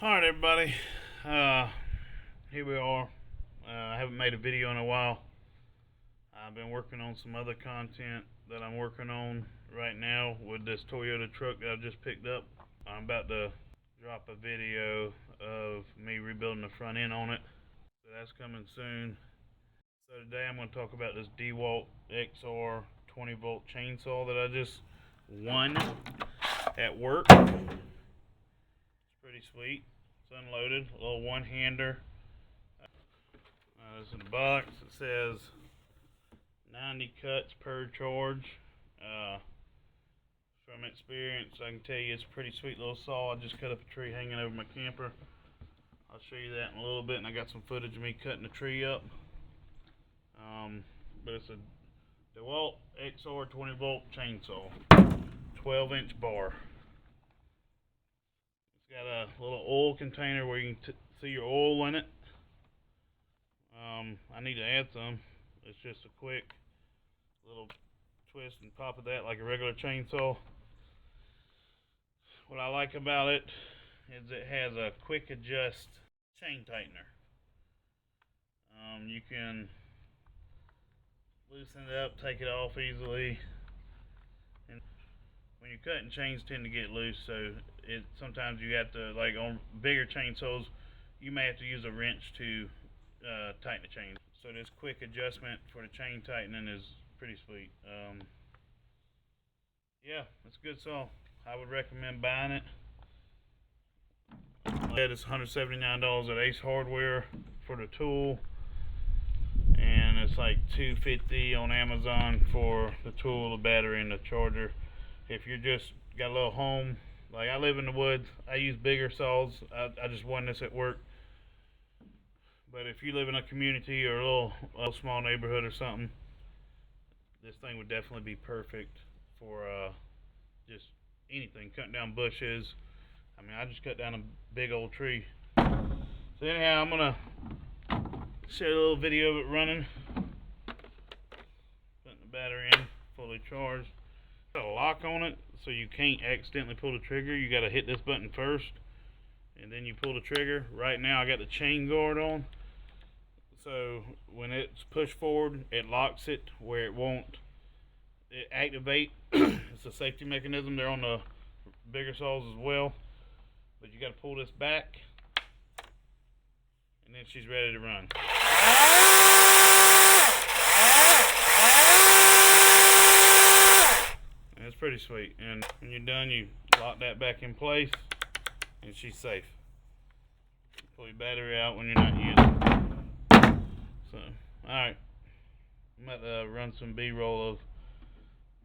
Alright everybody, here we are. I haven't made a video in a while. I've been working on some other content that I'm working on right now with this Toyota truck that I just picked up. I'm about to drop a video of me rebuilding the front end on it. So that's coming soon. So today I'm going to talk about this DeWalt XR 20 volt chainsaw that I just won at work. Pretty sweet. It's unloaded, a little one-hander. It's in the box. It says 90 cuts per charge. From experience, I can tell you it's a pretty sweet little saw. I just cut up a tree hanging over my camper. I'll show you that in a little bit, and I got some footage of me cutting the tree up. But it's a DeWalt XR 20 volt chainsaw, 12-inch bar. Got a little oil container where you can see your oil in it. I need to add some. It's just a quick little twist and pop of that like a regular chainsaw. What I like about it is it has a quick adjust chain tightener. You can loosen it up, take it off easily. And when you're cutting, chains tend to get loose, so sometimes you have to, like on bigger chainsaws, you may have to use a wrench to tighten the chain. So this quick adjustment for the chain tightening is pretty sweet. Yeah, it's a good saw. I would recommend buying it. It's $179 at Ace Hardware for the tool, and it's like $250 on Amazon for the tool, the battery, and the charger. If you're just got a little home, like I live in the woods, I use bigger saws. I just won this at work. But if you live in a community or a little small neighborhood or something, this thing would definitely be perfect for just anything, cutting down bushes. I mean, I just cut down a big old tree. So anyhow, I'm gonna show you a little video of it running. Putting the battery in, fully charged. Got a lock on it, so you can't accidentally pull the trigger. You gotta hit this button first, and then you pull the trigger. Right now I got the chain guard on, so when it's pushed forward, it locks it where it won't activate. It's a safety mechanism. They're on the bigger saws as well, but you gotta pull this back, and then she's ready to run. It's pretty sweet, and when you're done, you lock that back in place, and she's safe. Pull your battery out when you're not using it. So, alright, I'm about to run some B-roll of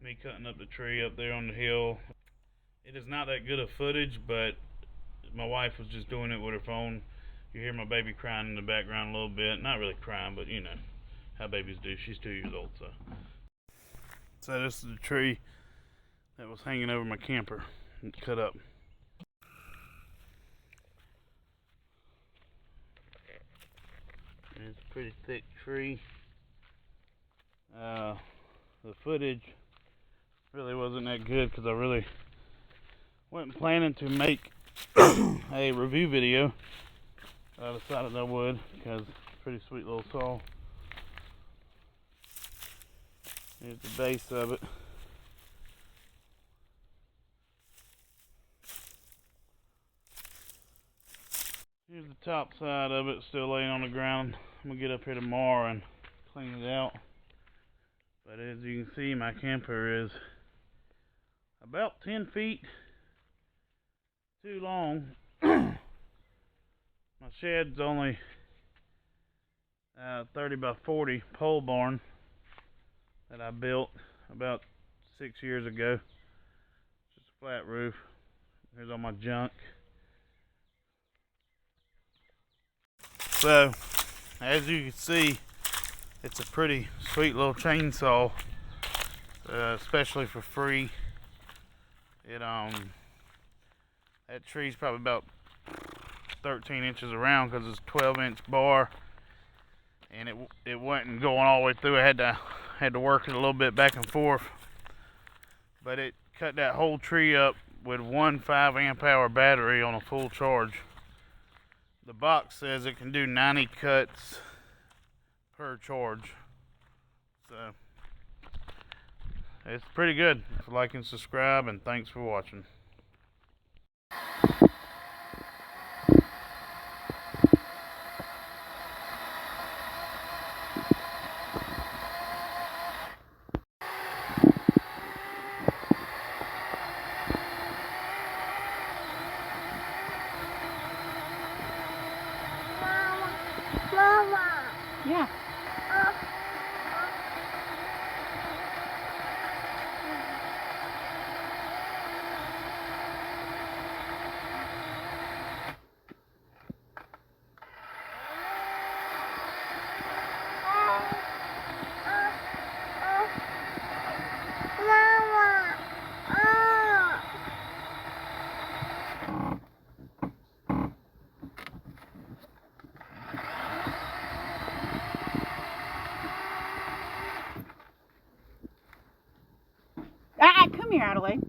me cutting up the tree up there on the hill. It is not that good of footage, but my wife was just doing it with her phone. You hear my baby crying in the background a little bit. Not really crying, but you know how babies do. She's 2 years old, so. So this is the tree that was hanging over my camper and cut up. And it's a pretty thick tree. The footage really wasn't that good because I really wasn't planning to make a review video. I decided I would because it's a pretty sweet little saw. Here's the base of it. Here's the top side of it, still laying on the ground. I'm gonna get up here tomorrow and clean it out. But as you can see, my camper is about 10 feet too long. My shed's only 30 by 40 pole barn that I built about 6 years ago. Just a flat roof. Here's all my junk. So, as you can see, it's a pretty sweet little chainsaw, especially for free. That tree's probably about 13 inches around because it's a 12-inch bar, and it wasn't going all the way through. I had to work it a little bit back and forth, but it cut that whole tree up with one 5 amp hour battery on a full charge. the box says it can do 90 cuts per charge. So it's pretty good. Like and subscribe, and thanks for watching. Mama. Yeah. Mama. Come here, Adelaide.